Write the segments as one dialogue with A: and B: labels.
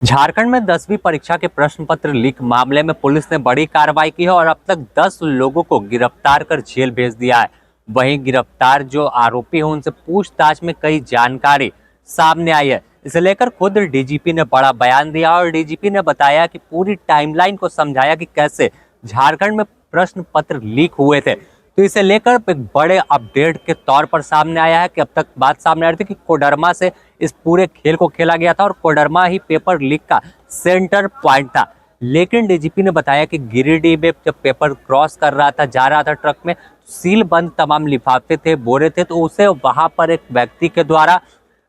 A: झारखंड में 10वीं परीक्षा के प्रश्न पत्र लीक मामले में पुलिस ने बड़ी कार्रवाई की है और अब तक 10 लोगों को गिरफ्तार कर जेल भेज दिया है। वहीं गिरफ्तार जो आरोपी हैं उनसे पूछताछ में कई जानकारी सामने आई है। इसे लेकर खुद डीजीपी ने बड़ा बयान दिया और डीजीपी ने बताया कि पूरी टाइमलाइन को समझाया कि कैसे झारखंड में प्रश्न पत्र लीक हुए थे। तो इसे लेकर एक बड़े अपडेट के तौर पर सामने आया है कि अब तक बात सामने आ रही थी कि कोडरमा से इस पूरे खेल को खेला गया था और कोडरमा ही पेपर लीक का सेंटर पॉइंट था। लेकिन डीजीपी ने बताया कि गिरिडीह में जब पेपर क्रॉस कर रहा था, जा रहा था ट्रक में, सील बंद तमाम लिफाफे थे, बोरे थे, तो उसे वहां पर एक व्यक्ति के द्वारा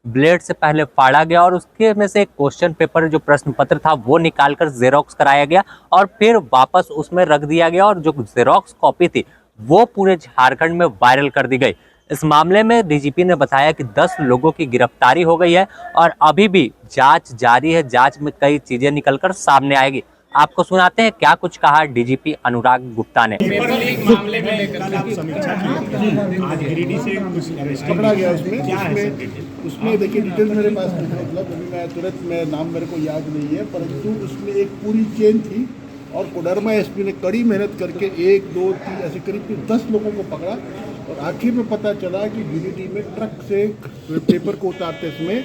A: ब्लेड से पहले फाड़ा गया और उसके में से एक क्वेश्चन पेपर जो प्रश्न पत्र था वो निकालकर जेरोक्स कराया गया और फिर वापस उसमें रख दिया गया और जो जेरोक्स कॉपी थी वो पूरे झारखंड में वायरल कर दी गई। इस मामले में डीजीपी ने बताया कि 10 लोगों की गिरफ्तारी हो गई है और अभी भी जांच जारी है। जांच में कई चीजें निकलकर सामने आएगी। आपको सुनाते हैं क्या कुछ कहा डीजीपी अनुराग गुप्ता ने।
B: पेपर लीक मामले में कल आप समीक्षा की, आज गिरिडीह से कुछ अरेस्ट
C: पकड़ा गया
B: उसमें
C: देखिए डिटेल्स मेरे पास नहीं है, मतलब अभी मैं तुरंत में नाम मेरे को याद नहीं है, परंतु उसमें एक पूरी चेन थी और कोडरमा एसपी ने कड़ी मेहनत करके 1, 2, 3 ऐसे करीब 10 लोगों को पकड़ा और आखिर में पता चला कि गिरिडीह में ट्रक से पेपर को उतारते समय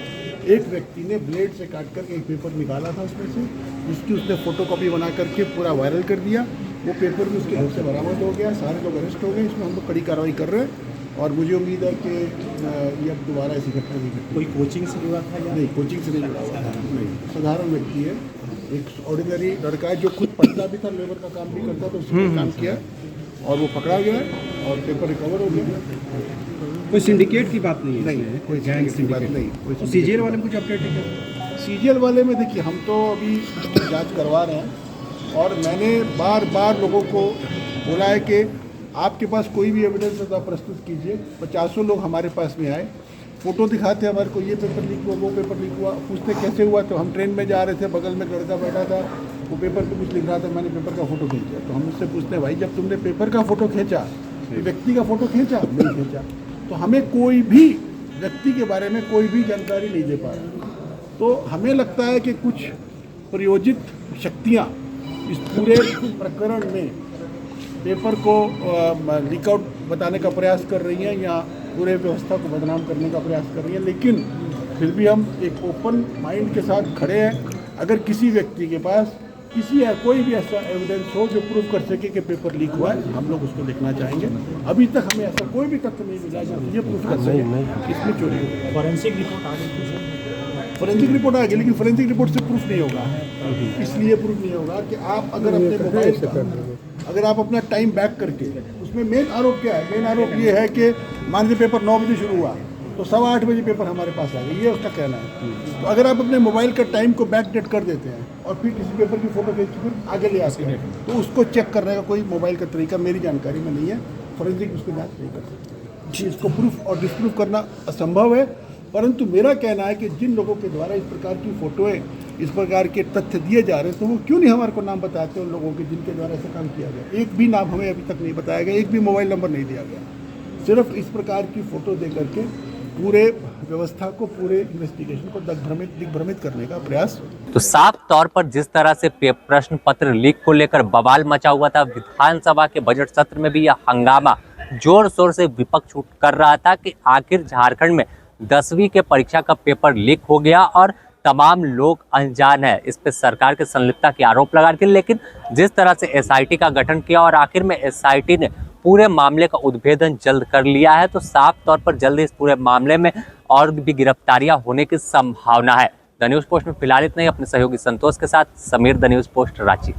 C: एक व्यक्ति ने ब्लेड से काट कर एक पेपर निकाला था उसमें से, जिसकी उसने फोटोकॉपी बना करके पूरा वायरल कर दिया। वो पेपर भी उसके घर से बरामद हो गया, सारे लोग अरेस्ट हो गए। इसमें हम लोग कड़ी कार्रवाई कर रहे हैं और मुझे उम्मीद है कि ये अब दोबारा ऐसी घटना नहीं घटती।
B: कोई कोचिंग से जुड़ा था या
C: नहीं? कोचिंग से नहीं जुड़ा था, नहीं, साधारण व्यक्ति है, एक ऑर्डिनरी लड़का है जो खुद पढ़ता भी था, लेबर का काम भी करता था, उसने काम किया और वो पकड़ा गया और पेपर रिकवर हो गया।
B: कोई सिंडिकेट की बात नहीं है?
C: नहीं, कोई गैंग की बात नहीं।
B: कोई सीजीएल वाले में कुछ अपडेट है क्या?
C: सीजीएल वाले में देखिए हम तो अभी जांच करवा रहे हैं और मैंने बार बार लोगों को बोला है कि आपके पास कोई भी एविडेंस है तो आप प्रस्तुत कीजिए। 50 लोग हमारे पास में आए, फ़ोटो दिखाते हमारे को, ये पेपर लीक हुआ, वो पेपर लीक हुआ, पूछते कैसे हुआ, तो हम ट्रेन में जा रहे थे, बगल में लड़का बैठा था, वो पेपर पे कुछ लिख रहा था, मैंने पेपर का फ़ोटो खींचा। तो हम उससे पूछते हैं भाई जब तुमने पेपर का फ़ोटो खींचा, व्यक्ति का फ़ोटो खींचा? नहीं खींचा। तो हमें कोई भी व्यक्ति के बारे में कोई भी जानकारी नहीं दे पा रहा। तो हमें लगता है कि कुछ प्रयोजित शक्तियाँ इस पूरे प्रकरण में पेपर को लीक आउट बताने का प्रयास कर रही हैं या पूरे व्यवस्था को बदनाम करने का प्रयास कर रही हैं। लेकिन फिर भी हम एक ओपन माइंड के साथ खड़े हैं। अगर किसी व्यक्ति के पास कोई भी ऐसा एविडेंस हो जो प्रूव कर सके कि पेपर लीक हुआ है, हम लोग उसको देखना चाहेंगे। अभी तक हमें ऐसा कोई भी तथ्य नहीं मिला जो ये प्रूव कर सके कि इसमें चोरी हुई।
B: फॉरेंसिक रिपोर्ट आ गई?
C: फॉरेंसिक रिपोर्ट आ गई, लेकिन फॉरेंसिक रिपोर्ट से प्रूफ नहीं होगा। इसलिए प्रूफ नहीं होगा कि आप अगर अपने मोबाइल का अगर आप अपना टाइम बैक करके, उसमें मेन आरोप क्या है? मेन आरोप ये है कि मान लीजिए पेपर 9 बजे शुरू हुआ तो 8:15 बजे पेपर हमारे पास आ गई, ये उसका कहना है। तो अगर आप अपने मोबाइल का टाइम को बैक डेट कर देते हैं और फिर किसी पेपर की फ़ोटो खींच फिर आगे ले आते हैं, तो उसको चेक करने का कोई मोबाइल का तरीका मेरी जानकारी में नहीं है। फॉरेंसिक उसको जाँच नहीं कर सकते, इसको प्रूफ और डिस्प्रूव करना असंभव है। परंतु मेरा कहना है कि जिन लोगों के द्वारा इस प्रकार की फ़ोटोएँ, इस प्रकार के तथ्य दिए जा रहे हैं, तो वो क्यों नहीं हमारे को नाम बताते उन लोगों के जिनके द्वारा ऐसा काम किया गया। एक भी नाम हमें अभी तक नहीं बताया गया, एक भी मोबाइल नंबर नहीं दिया गया। सिर्फ इस प्रकार की फ़ोटो दे करके पूरे व्यवस्था को, पूरे इन्वेस्टिगेशन को दिग्भ्रमित करने का प्रयास।
A: तो साफ तौर पर जिस तरह से प्रश्न पत्र लीक को लेकर बवाल मचा हुआ था, विधानसभा के बजट सत्र में भी यह हंगामा जोर शोर से विपक्ष कर रहा था कि आखिर झारखंड में 10वीं के परीक्षा का पेपर लीक हो गया और तमाम लोग अनजान है। इस पे सरकार के संलिप्तता के आरोप लगा रहे थे। लेकिन जिस तरह से एसआईटी का गठन किया और आखिर में एसआईटी ने पूरे मामले का उद्भेदन जल्द कर लिया है, तो साफ तौर पर जल्द इस पूरे मामले में और भी गिरफ्तारियां होने की संभावना है। द न्यूज़ पोस्ट में फिलहाल इतना ही। अपने सहयोगी संतोष के साथ Sameer, the news post, Ranchi.